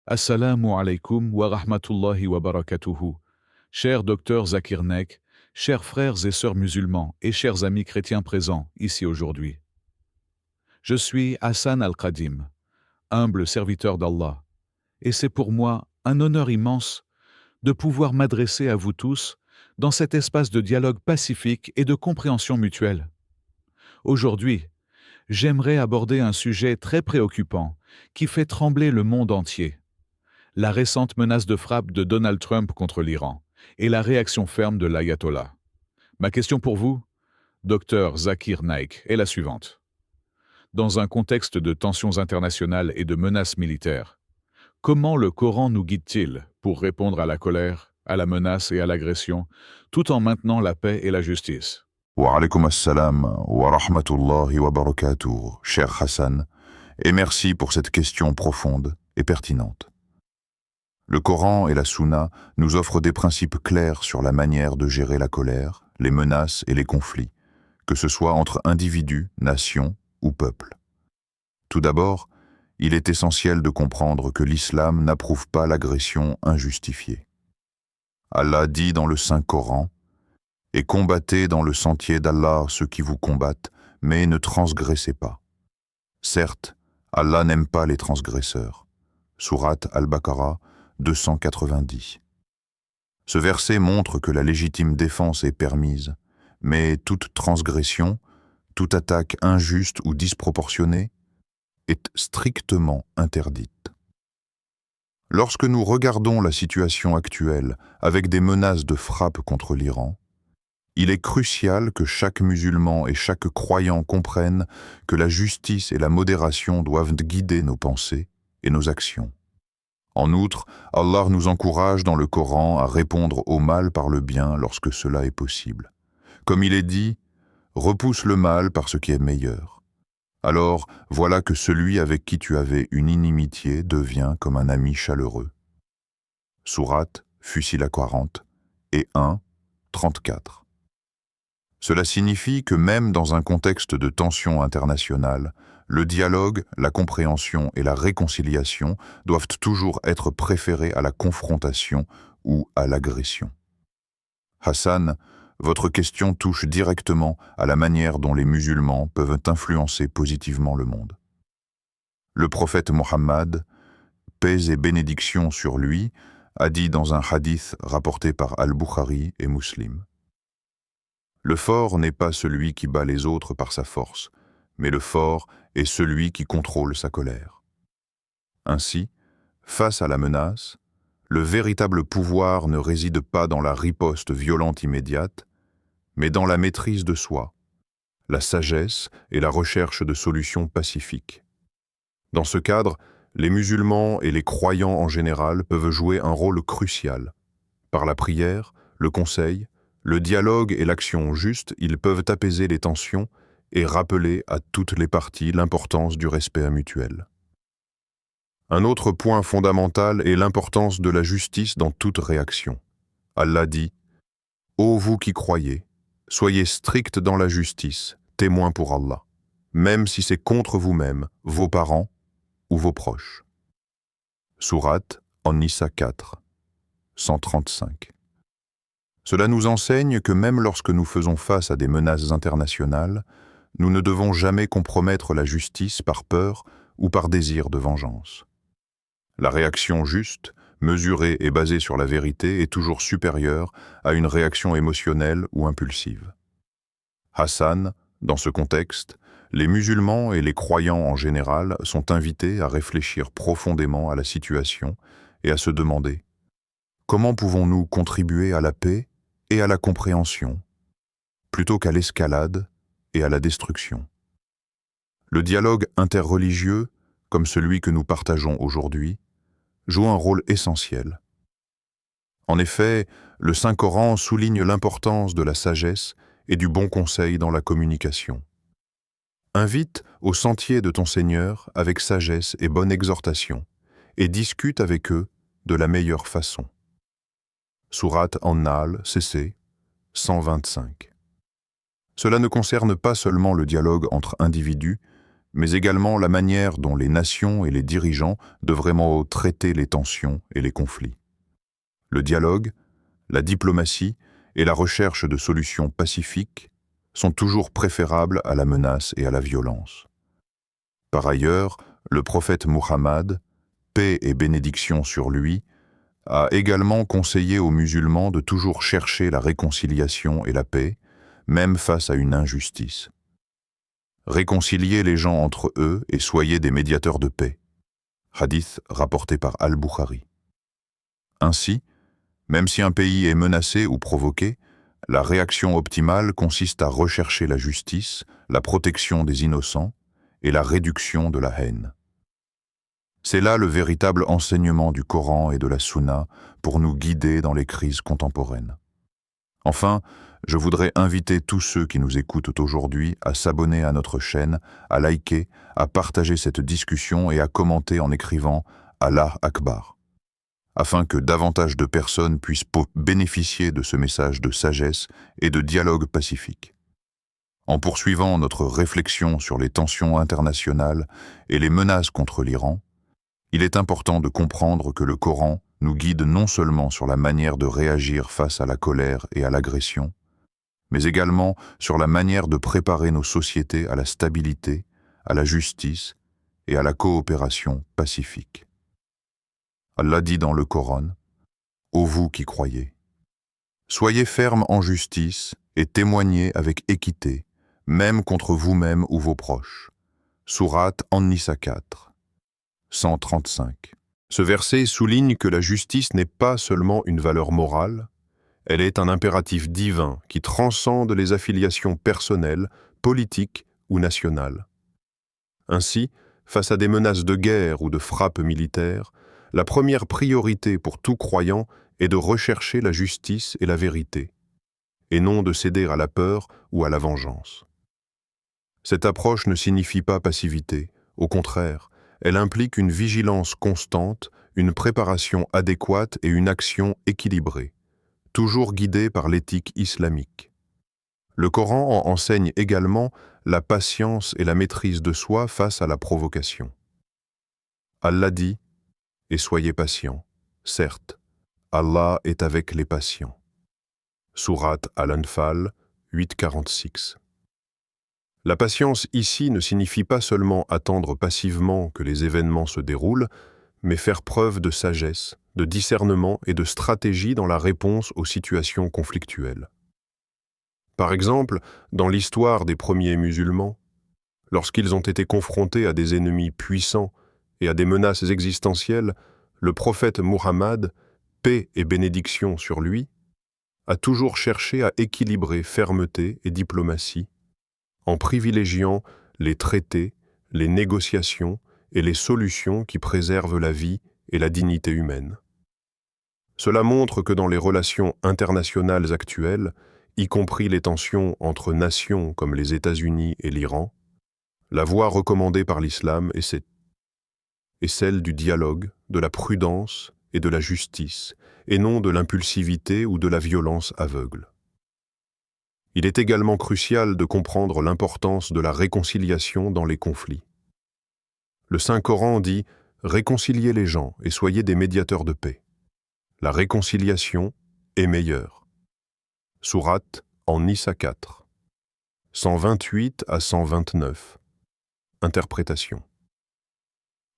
Assalamu alaikum wa rahmatullahi wa barakatuhu. Cher docteur Zakir Naik, chers frères et sœurs musulmans et chers amis chrétiens présents ici aujourd'hui. Je suis Hassan Al-Qadim, humble serviteur d'Allah, et c'est pour moi un honneur immense de pouvoir m'adresser à vous tous dans cet espace de dialogue pacifique et de compréhension mutuelle. Aujourd'hui, j'aimerais aborder un sujet très préoccupant qui fait trembler le monde entier. La récente menace de frappe de Donald Trump contre l'Iran et la réaction ferme de l'ayatollah. Ma question pour vous, docteur Zakir Naik, est la suivante. Dans un contexte de tensions internationales et de menaces militaires, comment le Coran nous guide-t-il pour répondre à la colère, à la menace et à l'agression, tout en maintenant la paix et la justice? Wa alaykoum assalam wa rahmatullahi wa barakatuh, cher Hassan, et merci pour cette question profonde et pertinente. Le Coran et la Sunna nous offrent des principes clairs sur la manière de gérer la colère, les menaces et les conflits, que ce soit entre individus, nations ou peuples. Tout d'abord, il est essentiel de comprendre que l'islam n'approuve pas l'agression injustifiée. Allah dit dans le Saint-Coran: « Et combattez dans le sentier d'Allah ceux qui vous combattent, mais ne transgressez pas. » Certes, Allah n'aime pas les transgresseurs. Sourate Al-Baqarah 290. Ce verset montre que la légitime défense est permise, mais toute transgression, toute attaque injuste ou disproportionnée est strictement interdite. Lorsque nous regardons la situation actuelle avec des menaces de frappe contre l'Iran, il est crucial que chaque musulman et chaque croyant comprenne que la justice et la modération doivent guider nos pensées et nos actions. En outre, Allah nous encourage dans le Coran à répondre au mal par le bien lorsque cela est possible. Comme il est dit, « Repousse le mal par ce qui est meilleur. » Alors, voilà que celui avec qui tu avais une inimitié devient comme un ami chaleureux. Sourate, Fussilat 40 et 1, 34. Cela signifie que même dans un contexte de tension internationale, le dialogue, la compréhension et la réconciliation doivent toujours être préférés à la confrontation ou à l'agression. Hassan, votre question touche directement à la manière dont les musulmans peuvent influencer positivement le monde. Le prophète Mohammed, paix et bénédiction sur lui, a dit dans un hadith rapporté par Al-Bukhari et Muslim: « Le fort n'est pas celui qui bat les autres par sa force, mais le fort est celui qui contrôle sa colère. » Ainsi, face à la menace, le véritable pouvoir ne réside pas dans la riposte violente immédiate, mais dans la maîtrise de soi, la sagesse et la recherche de solutions pacifiques. Dans ce cadre, les musulmans et les croyants en général peuvent jouer un rôle crucial. Par la prière, le conseil, le dialogue et l'action juste, ils peuvent apaiser les tensions et rappeler à toutes les parties l'importance du respect mutuel. Un autre point fondamental est l'importance de la justice dans toute réaction. Allah dit: « Ô vous qui croyez, soyez stricts dans la justice, témoins pour Allah, même si c'est contre vous-même, vos parents ou vos proches. » Sourate An-Nisa 4, 135. Cela nous enseigne que même lorsque nous faisons face à des menaces internationales, nous ne devons jamais compromettre la justice par peur ou par désir de vengeance. La réaction juste, mesurée et basée sur la vérité est toujours supérieure à une réaction émotionnelle ou impulsive. Hassan, dans ce contexte, les musulmans et les croyants en général sont invités à réfléchir profondément à la situation et à se demander: comment pouvons-nous contribuer à la paix et à la compréhension, plutôt qu'à l'escalade et à la destruction? Le dialogue interreligieux, comme celui que nous partageons aujourd'hui, joue un rôle essentiel. En effet, le Saint-Coran souligne l'importance de la sagesse et du bon conseil dans la communication. Invite au sentier de ton Seigneur avec sagesse et bonne exhortation, et discute avec eux de la meilleure façon. Sourate An-Nahl, CC 125. Cela ne concerne pas seulement le dialogue entre individus, mais également la manière dont les nations et les dirigeants devraient traiter les tensions et les conflits. Le dialogue, la diplomatie et la recherche de solutions pacifiques sont toujours préférables à la menace et à la violence. Par ailleurs, le prophète Muhammad, paix et bénédiction sur lui, a également conseillé aux musulmans de toujours chercher la réconciliation et la paix, même face à une injustice. Réconciliez les gens entre eux et soyez des médiateurs de paix. Hadith rapporté par Al-Bukhari. Ainsi, même si un pays est menacé ou provoqué, la réaction optimale consiste à rechercher la justice, la protection des innocents et la réduction de la haine. C'est là le véritable enseignement du Coran et de la Sunna pour nous guider dans les crises contemporaines. Enfin, je voudrais inviter tous ceux qui nous écoutent aujourd'hui à s'abonner à notre chaîne, à liker, à partager cette discussion et à commenter en écrivant « Allah Akbar », afin que davantage de personnes puissent bénéficier de ce message de sagesse et de dialogue pacifique. En poursuivant notre réflexion sur les tensions internationales et les menaces contre l'Iran, il est important de comprendre que le Coran nous guide non seulement sur la manière de réagir face à la colère et à l'agression, mais également sur la manière de préparer nos sociétés à la stabilité, à la justice et à la coopération pacifique. Allah dit dans le Coran, « Ô vous qui croyez, soyez fermes en justice et témoignez avec équité, même contre vous-même ou vos proches. » Sourate An-Nisa 4, 135. Ce verset souligne que la justice n'est pas seulement une valeur morale, elle est un impératif divin qui transcende les affiliations personnelles, politiques ou nationales. Ainsi, face à des menaces de guerre ou de frappes militaires, la première priorité pour tout croyant est de rechercher la justice et la vérité, et non de céder à la peur ou à la vengeance. Cette approche ne signifie pas passivité, au contraire, elle implique une vigilance constante, une préparation adéquate et une action équilibrée, toujours guidée par l'éthique islamique. Le Coran en enseigne également la patience et la maîtrise de soi face à la provocation. Allah dit « Et soyez patients, certes, Allah est avec les patients. » Sourate Al-Anfal 8,46. La patience ici ne signifie pas seulement attendre passivement que les événements se déroulent, mais faire preuve de sagesse, de discernement et de stratégie dans la réponse aux situations conflictuelles. Par exemple, dans l'histoire des premiers musulmans, lorsqu'ils ont été confrontés à des ennemis puissants et à des menaces existentielles, le prophète Muhammad, paix et bénédiction sur lui, a toujours cherché à équilibrer fermeté et diplomatie, en privilégiant les traités, les négociations et les solutions qui préservent la vie et la dignité humaine. Cela montre que dans les relations internationales actuelles, y compris les tensions entre nations comme les États-Unis et l'Iran, la voie recommandée par l'islam est celle du dialogue, de la prudence et de la justice, et non de l'impulsivité ou de la violence aveugle. Il est également crucial de comprendre l'importance de la réconciliation dans les conflits. Le Saint-Coran dit « Réconciliez les gens et soyez des médiateurs de paix. La réconciliation est meilleure. » Sourate An-Nisa 4, 128 à 129. Interprétation.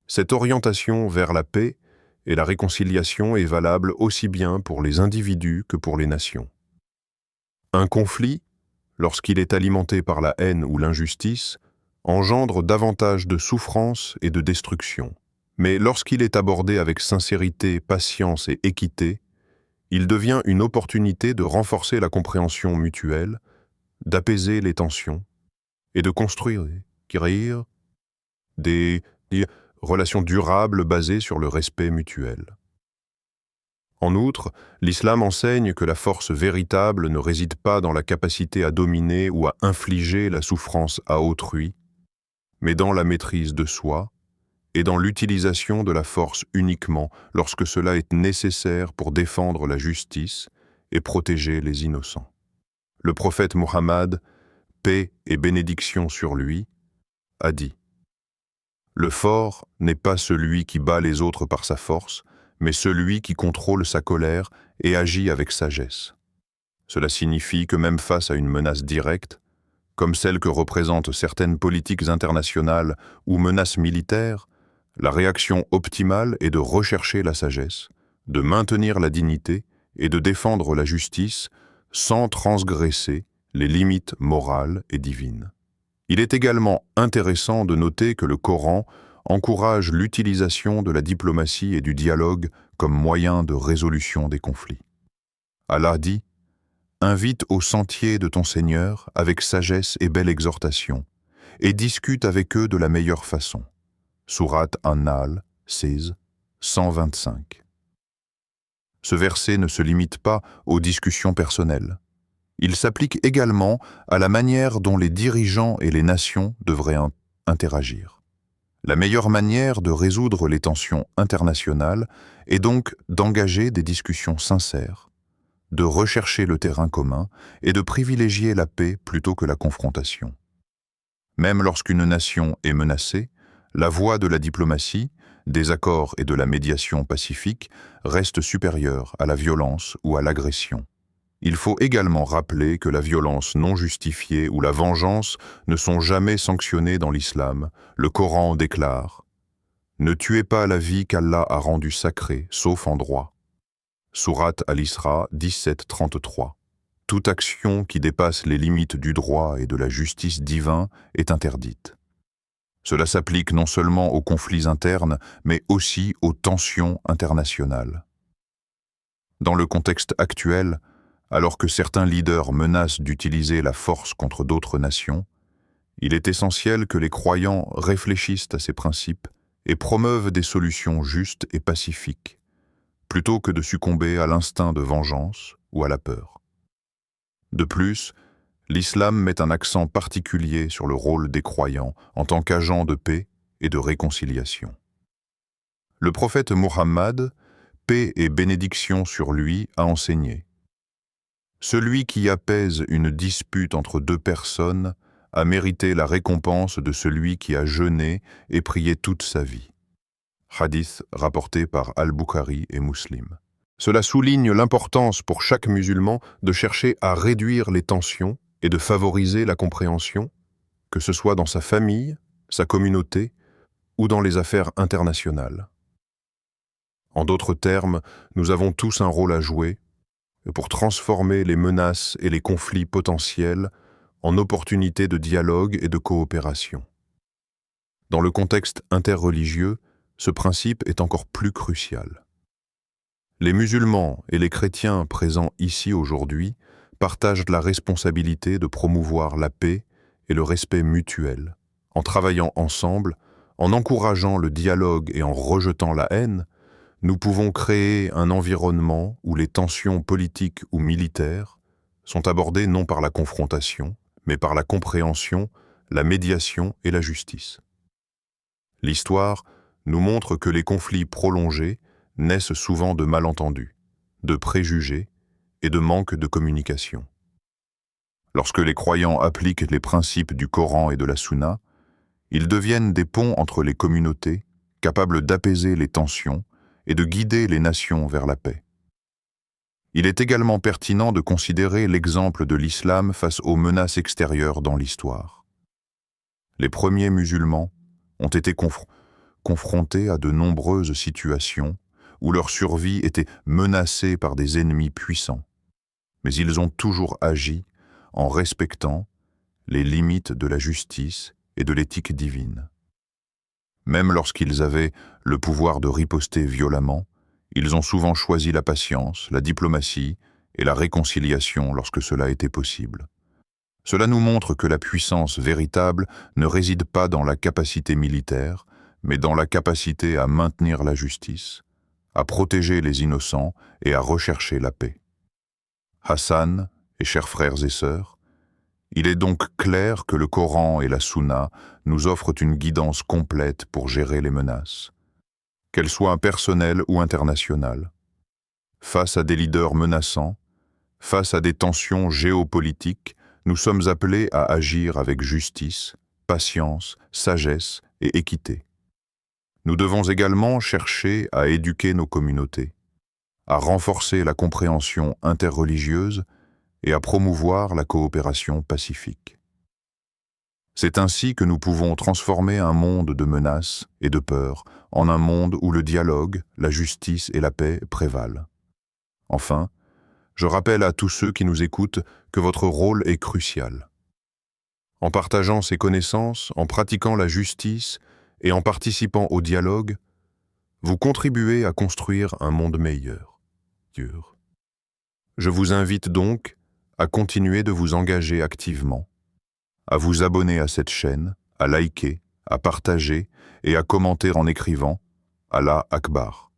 Cette orientation vers la paix et la réconciliation est valable aussi bien pour les individus que pour les nations. Un conflit, lorsqu'il est alimenté par la haine ou l'injustice, engendre davantage de souffrance et de destruction. Mais lorsqu'il est abordé avec sincérité, patience et équité, il devient une opportunité de renforcer la compréhension mutuelle, d'apaiser les tensions et de construire des relations durables basées sur le respect mutuel. En outre, l'islam enseigne que la force véritable ne réside pas dans la capacité à dominer ou à infliger la souffrance à autrui, mais dans la maîtrise de soi et dans l'utilisation de la force uniquement lorsque cela est nécessaire pour défendre la justice et protéger les innocents. Le prophète Muhammad, paix et bénédiction sur lui, a dit Le fort n'est pas celui qui bat les autres par sa force, mais celui qui contrôle sa colère et agit avec sagesse. Cela signifie que même face à une menace directe, comme celle que représentent certaines politiques internationales ou menaces militaires, la réaction optimale est de rechercher la sagesse, de maintenir la dignité et de défendre la justice sans transgresser les limites morales et divines. Il est également intéressant de noter que le Coran encourage l'utilisation de la diplomatie et du dialogue comme moyen de résolution des conflits. Allah dit « Invite au sentier de ton Seigneur avec sagesse et belle exhortation, et discute avec eux de la meilleure façon. » Sourate An-Nahl 16, 125. Ce verset ne se limite pas aux discussions personnelles. Il s'applique également à la manière dont les dirigeants et les nations devraient interagir. La meilleure manière de résoudre les tensions internationales est donc d'engager des discussions sincères, de rechercher le terrain commun et de privilégier la paix plutôt que la confrontation. Même lorsqu'une nation est menacée, la voie de la diplomatie, des accords et de la médiation pacifique reste supérieure à la violence ou à l'agression. Il faut également rappeler que la violence non justifiée ou la vengeance ne sont jamais sanctionnées dans l'islam. Le Coran déclare « Ne tuez pas la vie qu'Allah a rendue sacrée, sauf en droit. » Sourate Al-Isra 17-33. Toute action qui dépasse les limites du droit et de la justice divin est interdite. Cela s'applique non seulement aux conflits internes, mais aussi aux tensions internationales. Dans le contexte actuel, alors que certains leaders menacent d'utiliser la force contre d'autres nations, il est essentiel que les croyants réfléchissent à ces principes et promeuvent des solutions justes et pacifiques, plutôt que de succomber à l'instinct de vengeance ou à la peur. De plus, l'islam met un accent particulier sur le rôle des croyants en tant qu'agents de paix et de réconciliation. Le prophète Muhammad, paix et bénédiction sur lui, a enseigné « Celui qui apaise une dispute entre deux personnes a mérité la récompense de celui qui a jeûné et prié toute sa vie. » Hadith rapporté par Al-Bukhari et Muslim. Cela souligne l'importance pour chaque musulman de chercher à réduire les tensions et de favoriser la compréhension, que ce soit dans sa famille, sa communauté ou dans les affaires internationales. En d'autres termes, nous avons tous un rôle à jouer pour transformer les menaces et les conflits potentiels en opportunités de dialogue et de coopération. Dans le contexte interreligieux, ce principe est encore plus crucial. Les musulmans et les chrétiens présents ici aujourd'hui partagent la responsabilité de promouvoir la paix et le respect mutuel. En travaillant ensemble, en encourageant le dialogue et en rejetant la haine, nous pouvons créer un environnement où les tensions politiques ou militaires sont abordées non par la confrontation, mais par la compréhension, la médiation et la justice. L'histoire nous montre que les conflits prolongés naissent souvent de malentendus, de préjugés et de manque de communication. Lorsque les croyants appliquent les principes du Coran et de la Sunna, ils deviennent des ponts entre les communautés, capables d'apaiser les tensions et de guider les nations vers la paix. Il est également pertinent de considérer l'exemple de l'islam face aux menaces extérieures dans l'histoire. Les premiers musulmans ont été confrontés à de nombreuses situations où leur survie était menacée par des ennemis puissants, mais ils ont toujours agi en respectant les limites de la justice et de l'éthique divine. Même lorsqu'ils avaient le pouvoir de riposter violemment, ils ont souvent choisi la patience, la diplomatie et la réconciliation lorsque cela était possible. Cela nous montre que la puissance véritable ne réside pas dans la capacité militaire, mais dans la capacité à maintenir la justice, à protéger les innocents et à rechercher la paix. Hassan et chers frères et sœurs, il est donc clair que le Coran et la Sunna nous offrent une guidance complète pour gérer les menaces, qu'elles soient personnelles ou internationales. Face à des leaders menaçants, face à des tensions géopolitiques, nous sommes appelés à agir avec justice, patience, sagesse et équité. Nous devons également chercher à éduquer nos communautés, à renforcer la compréhension interreligieuse et à promouvoir la coopération pacifique. C'est ainsi que nous pouvons transformer un monde de menaces et de peur en un monde où le dialogue, la justice et la paix prévalent. Enfin, je rappelle à tous ceux qui nous écoutent que votre rôle est crucial. En partageant ces connaissances, en pratiquant la justice et en participant au dialogue, vous contribuez à construire un monde meilleur. Je vous invite donc à continuer de vous engager activement, à vous abonner à cette chaîne, à liker, à partager et à commenter en écrivant « Allah Akbar »,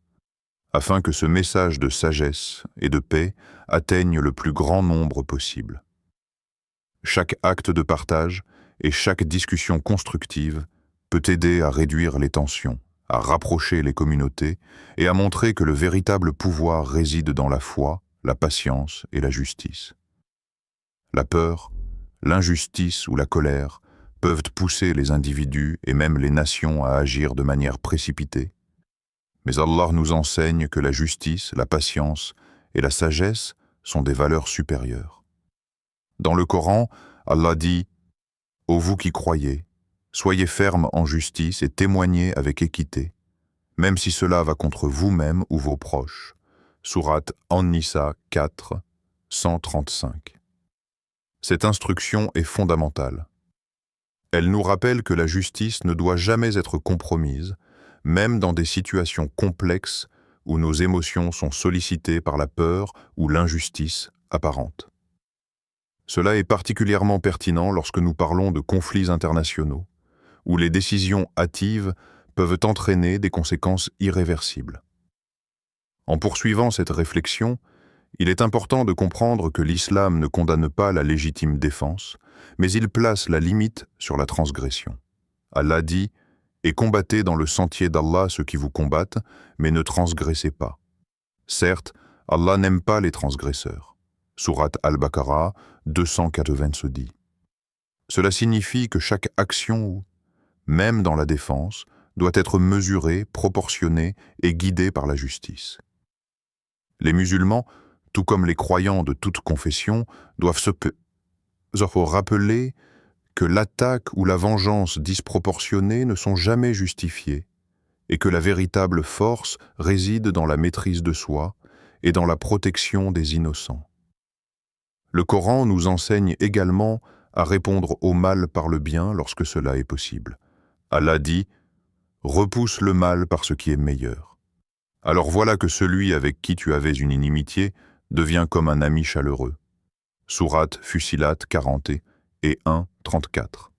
afin que ce message de sagesse et de paix atteigne le plus grand nombre possible. Chaque acte de partage et chaque discussion constructive peut aider à réduire les tensions, à rapprocher les communautés et à montrer que le véritable pouvoir réside dans la foi, la patience et la justice. La peur, l'injustice ou la colère peuvent pousser les individus et même les nations à agir de manière précipitée. Mais Allah nous enseigne que la justice, la patience et la sagesse sont des valeurs supérieures. Dans le Coran, Allah dit « Ô vous qui croyez, soyez fermes en justice et témoignez avec équité, même si cela va contre vous-même ou vos proches. » Sourate An-Nisa 4, 135. Cette instruction est fondamentale. Elle nous rappelle que la justice ne doit jamais être compromise, même dans des situations complexes où nos émotions sont sollicitées par la peur ou l'injustice apparente. Cela est particulièrement pertinent lorsque nous parlons de conflits internationaux, où les décisions hâtives peuvent entraîner des conséquences irréversibles. En poursuivant cette réflexion, il est important de comprendre que l'islam ne condamne pas la légitime défense, mais il place la limite sur la transgression. Allah dit « Et combattez dans le sentier d'Allah ceux qui vous combattent, mais ne transgressez pas. » Certes, Allah n'aime pas les transgresseurs. Sourate Al-Baqarah 290. Cela signifie que chaque action, même dans la défense, doit être mesurée, proportionnée et guidée par la justice. Les musulmans, tout comme les croyants de toute confession, doivent se rappeler que l'attaque ou la vengeance disproportionnée ne sont jamais justifiées et que la véritable force réside dans la maîtrise de soi et dans la protection des innocents. Le Coran nous enseigne également à répondre au mal par le bien lorsque cela est possible. Allah dit « Repousse le mal par ce qui est meilleur. » Alors voilà que celui avec qui tu avais une inimitié devient comme un ami chaleureux. Sourate Fussilat 40 et 1, 34.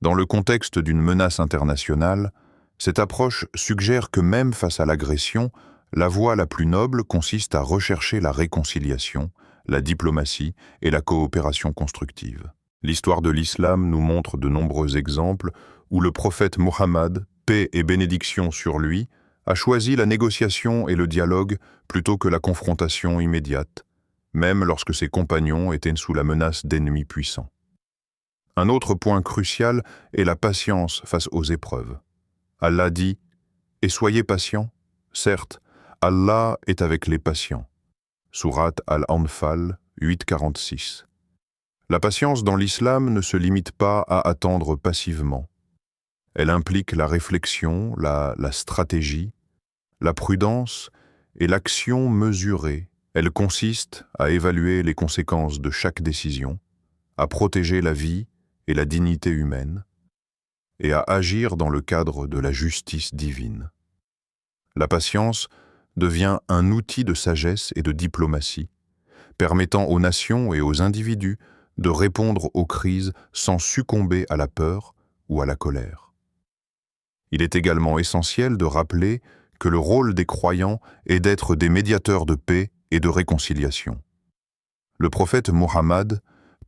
Dans le contexte d'une menace internationale, cette approche suggère que même face à l'agression, la voie la plus noble consiste à rechercher la réconciliation, la diplomatie et la coopération constructive. L'histoire de l'islam nous montre de nombreux exemples où le prophète Mohammed, paix et bénédiction sur lui, a choisi la négociation et le dialogue plutôt que la confrontation immédiate, même lorsque ses compagnons étaient sous la menace d'ennemis puissants. Un autre point crucial est la patience face aux épreuves. Allah dit « Et soyez patients, certes, Allah est avec les patients. » Sourate Al-Anfal 8,46. La patience dans l'islam ne se limite pas à attendre passivement. Elle implique la réflexion, la stratégie, la prudence et l'action mesurée. Elle consiste à évaluer les conséquences de chaque décision, à protéger la vie et la dignité humaine, et à agir dans le cadre de la justice divine. La patience devient un outil de sagesse et de diplomatie, permettant aux nations et aux individus de répondre aux crises sans succomber à la peur ou à la colère. Il est également essentiel de rappeler que le rôle des croyants est d'être des médiateurs de paix et de réconciliation. Le prophète Mohammed,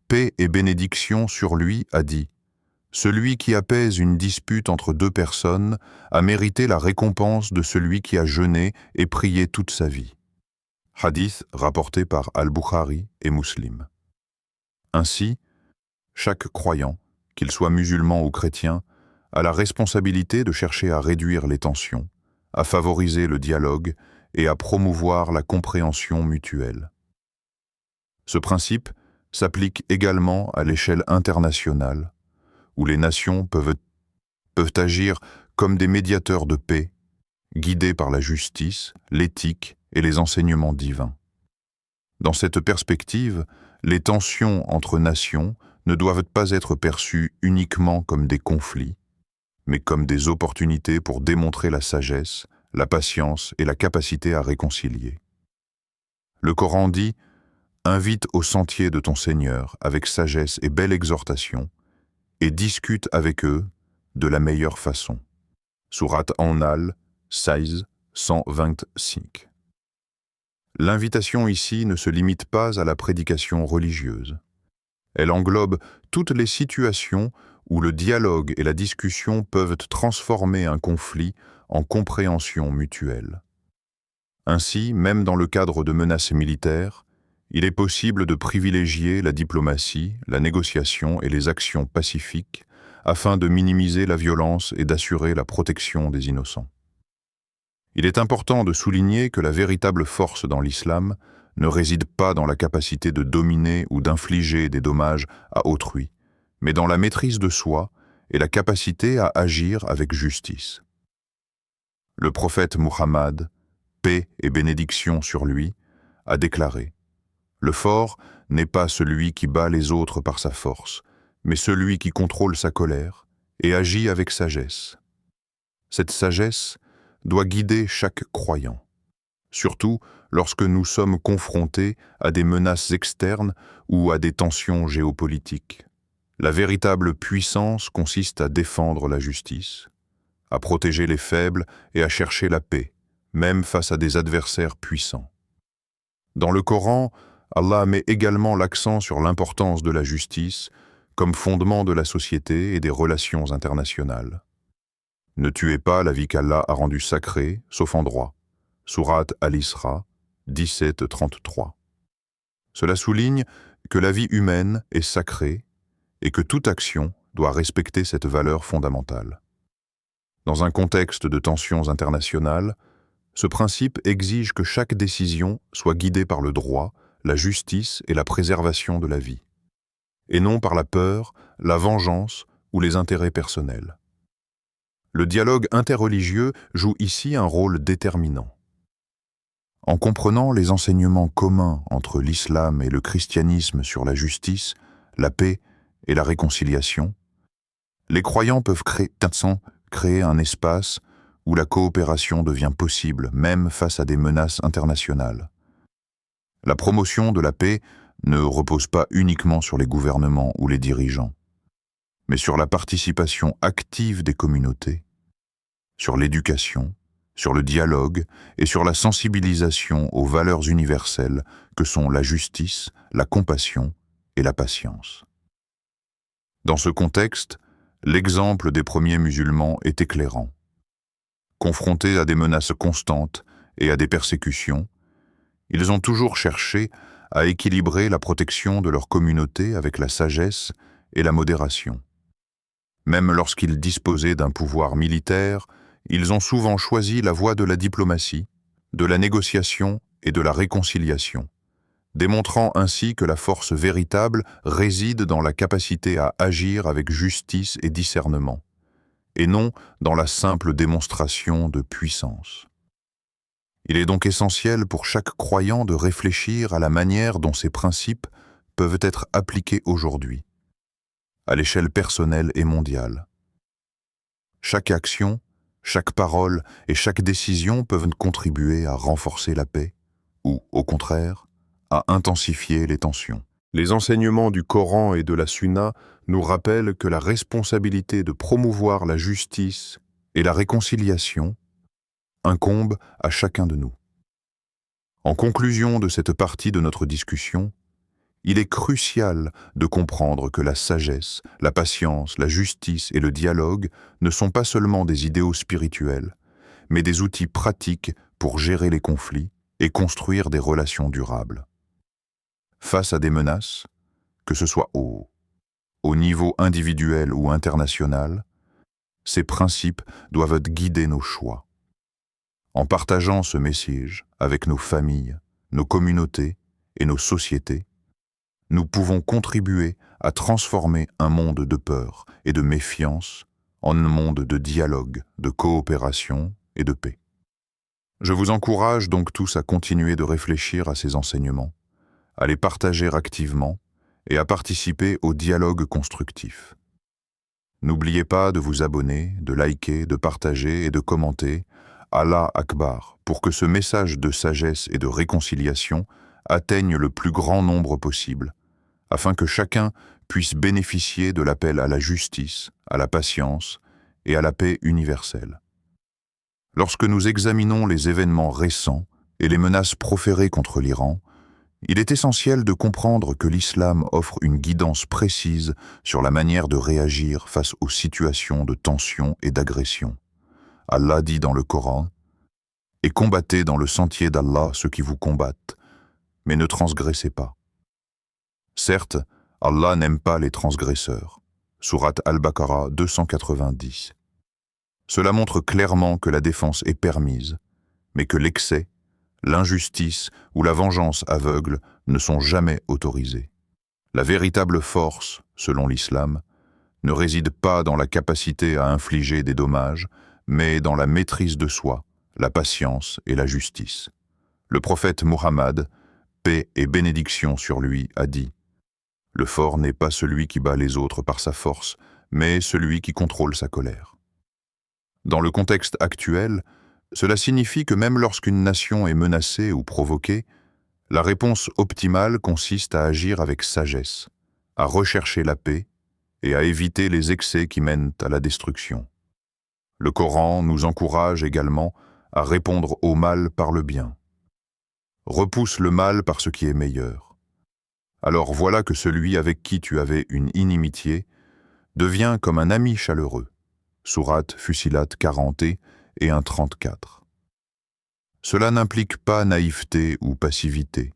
paix et bénédiction sur lui, a dit « Celui qui apaise une dispute entre deux personnes a mérité la récompense de celui qui a jeûné et prié toute sa vie. » Hadith rapporté par Al-Bukhari et Muslim. Ainsi, chaque croyant, qu'il soit musulman ou chrétien, a la responsabilité de chercher à réduire les tensions, à favoriser le dialogue et à promouvoir la compréhension mutuelle. Ce principe s'applique également à l'échelle internationale, où les nations peuvent agir comme des médiateurs de paix, guidés par la justice, l'éthique et les enseignements divins. Dans cette perspective, les tensions entre nations ne doivent pas être perçues uniquement comme des conflits, mais comme des opportunités pour démontrer la sagesse, la patience et la capacité à réconcilier. Le Coran dit « Invite au sentier de ton Seigneur avec sagesse et belle exhortation, et discute avec eux de la meilleure façon. » Sourate An-Nahl 16, 125. L'invitation ici ne se limite pas à la prédication religieuse. Elle englobe toutes les situations où le dialogue et la discussion peuvent transformer un conflit en compréhension mutuelle. Ainsi, même dans le cadre de menaces militaires, il est possible de privilégier la diplomatie, la négociation et les actions pacifiques afin de minimiser la violence et d'assurer la protection des innocents. Il est important de souligner que la véritable force dans l'islam ne réside pas dans la capacité de dominer ou d'infliger des dommages à autrui, mais dans la maîtrise de soi et la capacité à agir avec justice. Le prophète Muhammad, paix et bénédiction sur lui, a déclaré « Le fort n'est pas celui qui bat les autres par sa force, mais celui qui contrôle sa colère et agit avec sagesse. » Cette sagesse doit guider chaque croyant, surtout lorsque nous sommes confrontés à des menaces externes ou à des tensions géopolitiques. La véritable puissance consiste à défendre la justice, à protéger les faibles et à chercher la paix, même face à des adversaires puissants. Dans le Coran, Allah met également l'accent sur l'importance de la justice comme fondement de la société et des relations internationales. Ne tuez pas la vie qu'Allah a rendue sacrée, sauf en droit. Sourate Al-Isra 17-33. Cela souligne que la vie humaine est sacrée et que toute action doit respecter cette valeur fondamentale. Dans un contexte de tensions internationales, ce principe exige que chaque décision soit guidée par le droit, la justice et la préservation de la vie, et non par la peur, la vengeance ou les intérêts personnels. Le dialogue interreligieux joue ici un rôle déterminant. En comprenant les enseignements communs entre l'islam et le christianisme sur la justice, la paix et la réconciliation, les croyants peuvent créer un espace où la coopération devient possible, même face à des menaces internationales. La promotion de la paix ne repose pas uniquement sur les gouvernements ou les dirigeants, mais sur la participation active des communautés, sur l'éducation, sur le dialogue et sur la sensibilisation aux valeurs universelles que sont la justice, la compassion et la patience. Dans ce contexte, l'exemple des premiers musulmans est éclairant. Confrontés à des menaces constantes et à des persécutions, ils ont toujours cherché à équilibrer la protection de leur communauté avec la sagesse et la modération. Même lorsqu'ils disposaient d'un pouvoir militaire, ils ont souvent choisi la voie de la diplomatie, de la négociation et de la réconciliation, démontrant ainsi que la force véritable réside dans la capacité à agir avec justice et discernement, et non dans la simple démonstration de puissance. Il est donc essentiel pour chaque croyant de réfléchir à la manière dont ces principes peuvent être appliqués aujourd'hui, à l'échelle personnelle et mondiale. Chaque action, chaque parole et chaque décision peuvent contribuer à renforcer la paix ou, au contraire, à intensifier les tensions. Les enseignements du Coran et de la Sunna nous rappellent que la responsabilité de promouvoir la justice et la réconciliation incombe à chacun de nous. En conclusion de cette partie de notre discussion, il est crucial de comprendre que la sagesse, la patience, la justice et le dialogue ne sont pas seulement des idéaux spirituels, mais des outils pratiques pour gérer les conflits et construire des relations durables. Face à des menaces, que ce soit au niveau individuel ou international, Ces principes doivent guider nos choix. En partageant ce message avec nos familles, nos communautés et nos sociétés, nous pouvons contribuer à transformer un monde de peur et de méfiance en un monde de dialogue, de coopération et de paix. Je vous encourage donc tous à continuer de réfléchir à ces enseignements, à les partager activement et à participer au dialogue constructif. N'oubliez pas de vous abonner, de liker, de partager et de commenter Allah Akbar pour que ce message de sagesse et de réconciliation atteigne le plus grand nombre possible, afin que chacun puisse bénéficier de l'appel à la justice, à la patience et à la paix universelle. Lorsque nous examinons les événements récents et les menaces proférées contre l'Iran, il est essentiel de comprendre que l'islam offre une guidance précise sur la manière de réagir face aux situations de tension et d'agression. Allah dit dans le Coran « Et combattez dans le sentier d'Allah ceux qui vous combattent, mais ne transgressez pas. » Certes, Allah n'aime pas les transgresseurs. Sourate Al-Baqarah 290. Cela montre clairement que la défense est permise, mais que l'excès, l'injustice ou la vengeance aveugle ne sont jamais autorisés. La véritable force, selon l'islam, ne réside pas dans la capacité à infliger des dommages, mais dans la maîtrise de soi, la patience et la justice. Le prophète Muhammad, paix et bénédiction sur lui, a dit « Le fort n'est pas celui qui bat les autres par sa force, mais celui qui contrôle sa colère. » Dans le contexte actuel, cela signifie que même lorsqu'une nation est menacée ou provoquée, la réponse optimale consiste à agir avec sagesse, à rechercher la paix et à éviter les excès qui mènent à la destruction. Le Coran nous encourage également à répondre au mal par le bien. Repousse le mal par ce qui est meilleur. Alors voilà que celui avec qui tu avais une inimitié devient comme un ami chaleureux. Sourate Fussilat 40 et 1:34. Cela n'implique pas naïveté ou passivité,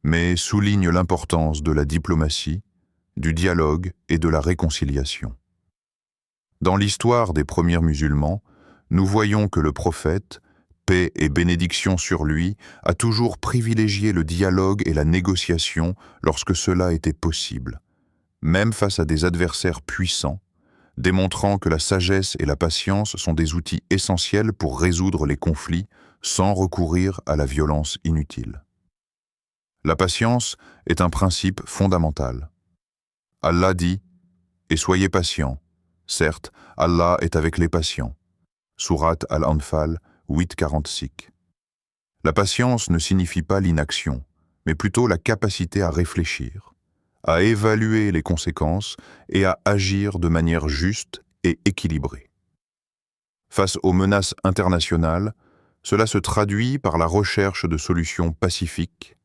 mais souligne l'importance de la diplomatie, du dialogue et de la réconciliation. Dans l'histoire des premiers musulmans, nous voyons que le prophète, paix et bénédiction sur lui, a toujours privilégié le dialogue et la négociation lorsque cela était possible, même face à des adversaires puissants, démontrant que la sagesse et la patience sont des outils essentiels pour résoudre les conflits sans recourir à la violence inutile. La patience est un principe fondamental. Allah dit « Et soyez patients. Certes, Allah est avec les patients. » Sourate Al-Anfal 8:46. La patience ne signifie pas l'inaction, mais plutôt la capacité à réfléchir, à évaluer les conséquences et à agir de manière juste et équilibrée. Face aux menaces internationales, cela se traduit par la recherche de solutions pacifiques,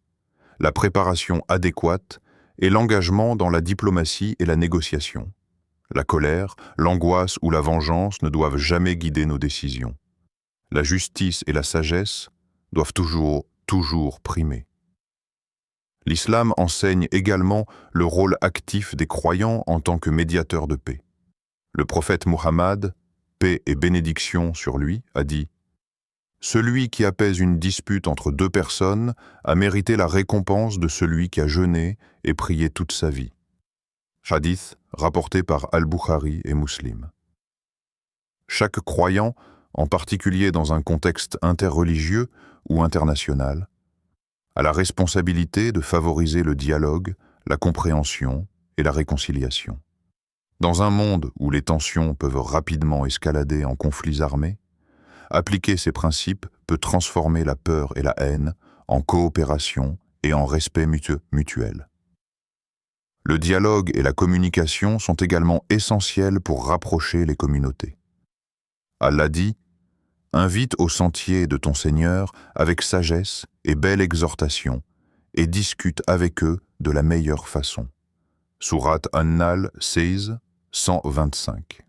la préparation adéquate et l'engagement dans la diplomatie et la négociation. La colère, l'angoisse ou la vengeance ne doivent jamais guider nos décisions. La justice et la sagesse doivent toujours primer. L'islam enseigne également le rôle actif des croyants en tant que médiateurs de paix. Le prophète Muhammad, paix et bénédiction sur lui, a dit « Celui qui apaise une dispute entre deux personnes a mérité la récompense de celui qui a jeûné et prié toute sa vie. » Hadith rapporté par Al-Bukhari et Muslim. Chaque croyant, en particulier dans un contexte interreligieux ou international, a la responsabilité de favoriser le dialogue, la compréhension et la réconciliation. Dans un monde où les tensions peuvent rapidement escalader en conflits armés, appliquer ces principes peut transformer la peur et la haine en coopération et en respect mutuel. Le dialogue et la communication sont également essentiels pour rapprocher les communautés. Allah dit « Invite au sentier de ton Seigneur avec sagesse et belle exhortation, et discute avec eux de la meilleure façon. » Sourate An-Nahl 16, 125.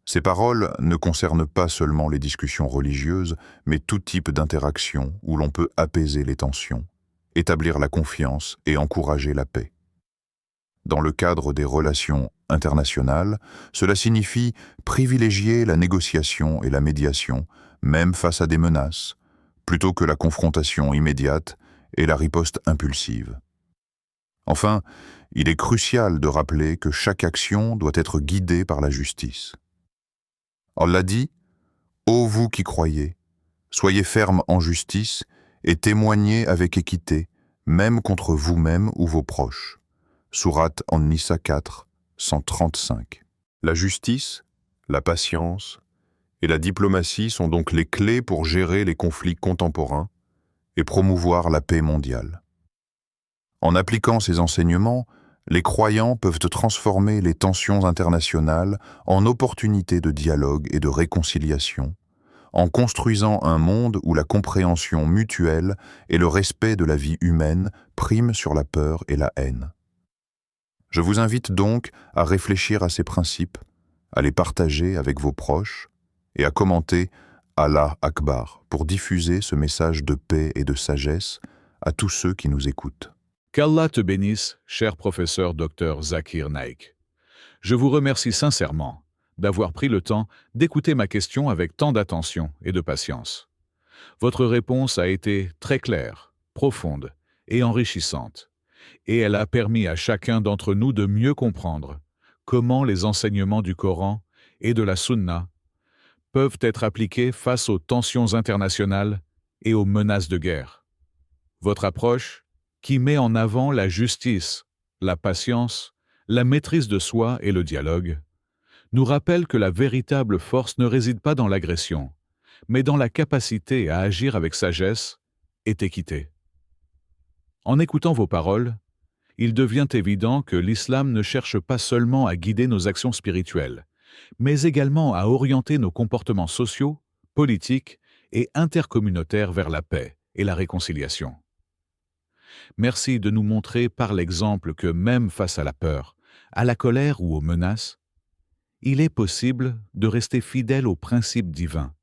Ces paroles ne concernent pas seulement les discussions religieuses, mais tout type d'interaction où l'on peut apaiser les tensions, établir la confiance et encourager la paix. Dans le cadre des relations internationales, cela signifie privilégier la négociation et la médiation, même face à des menaces, plutôt que la confrontation immédiate et la riposte impulsive. Enfin, il est crucial de rappeler que chaque action doit être guidée par la justice. Allah dit « Ô vous qui croyez, soyez fermes en justice et témoignez avec équité, même contre vous-même ou vos proches. » Sourate An-Nisa 4, 135. La justice, la patience et la diplomatie sont donc les clés pour gérer les conflits contemporains et promouvoir la paix mondiale. En appliquant ces enseignements, les croyants peuvent transformer les tensions internationales en opportunités de dialogue et de réconciliation, en construisant un monde où la compréhension mutuelle et le respect de la vie humaine priment sur la peur et la haine. Je vous invite donc à réfléchir à ces principes, à les partager avec vos proches et à commenter Allah Akbar pour diffuser ce message de paix et de sagesse à tous ceux qui nous écoutent. Qu'Allah te bénisse, cher professeur Dr Zakir Naik. Je vous remercie sincèrement d'avoir pris le temps d'écouter ma question avec tant d'attention et de patience. Votre réponse a été très claire, profonde et enrichissante, et elle a permis à chacun d'entre nous de mieux comprendre comment les enseignements du Coran et de la Sunna peuvent être appliqués face aux tensions internationales et aux menaces de guerre. Votre approche, qui met en avant la justice, la patience, la maîtrise de soi et le dialogue, nous rappelle que la véritable force ne réside pas dans l'agression, mais dans la capacité à agir avec sagesse et équité. En écoutant vos paroles, il devient évident que l'islam ne cherche pas seulement à guider nos actions spirituelles, mais également à orienter nos comportements sociaux, politiques et intercommunautaires vers la paix et la réconciliation. Merci de nous montrer par l'exemple que même face à la peur, à la colère ou aux menaces, il est possible de rester fidèle aux principes divins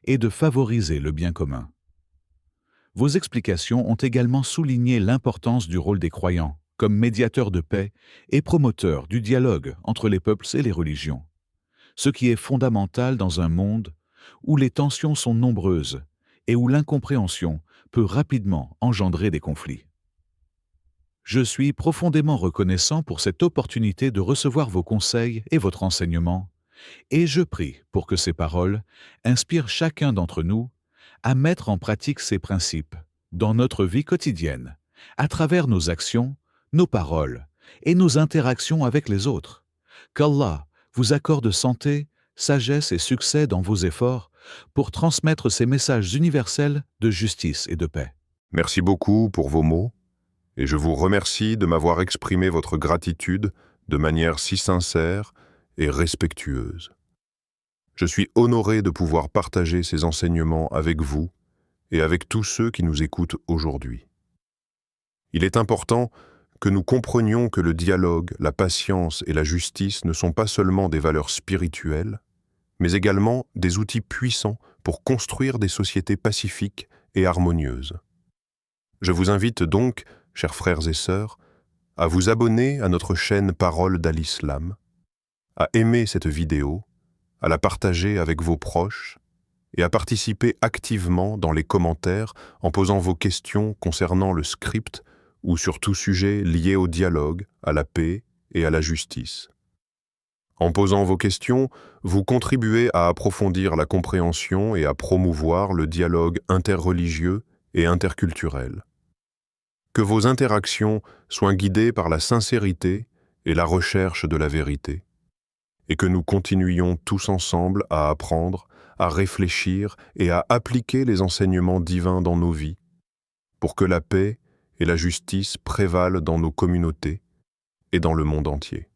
et de favoriser le bien commun. Vos explications ont également souligné l'importance du rôle des croyants comme médiateurs de paix et promoteurs du dialogue entre les peuples et les religions, ce qui est fondamental dans un monde où les tensions sont nombreuses et où l'incompréhension peut rapidement engendrer des conflits. Je suis profondément reconnaissant pour cette opportunité de recevoir vos conseils et votre enseignement, et je prie pour que ces paroles inspirent chacun d'entre nous à mettre en pratique ces principes dans notre vie quotidienne, à travers nos actions, nos paroles et nos interactions avec les autres. Qu'Allah vous accorde santé, sagesse et succès dans vos efforts pour transmettre ces messages universels de justice et de paix. Merci beaucoup pour vos mots, et je vous remercie de m'avoir exprimé votre gratitude de manière si sincère et respectueuse. Je suis honoré de pouvoir partager ces enseignements avec vous et avec tous ceux qui nous écoutent aujourd'hui. Il est important que nous comprenions que le dialogue, la patience et la justice ne sont pas seulement des valeurs spirituelles, mais également des outils puissants pour construire des sociétés pacifiques et harmonieuses. Je vous invite donc, chers frères et sœurs, à vous abonner à notre chaîne Paroles d'Al-Islam, à aimer cette vidéo, à la partager avec vos proches et à participer activement dans les commentaires en posant vos questions concernant le script ou sur tout sujet lié au dialogue, à la paix et à la justice. En posant vos questions, vous contribuez à approfondir la compréhension et à promouvoir le dialogue interreligieux et interculturel. Que vos interactions soient guidées par la sincérité et la recherche de la vérité, et que nous continuions tous ensemble à apprendre, à réfléchir et à appliquer les enseignements divins dans nos vies, pour que la paix et la justice prévalent dans nos communautés et dans le monde entier.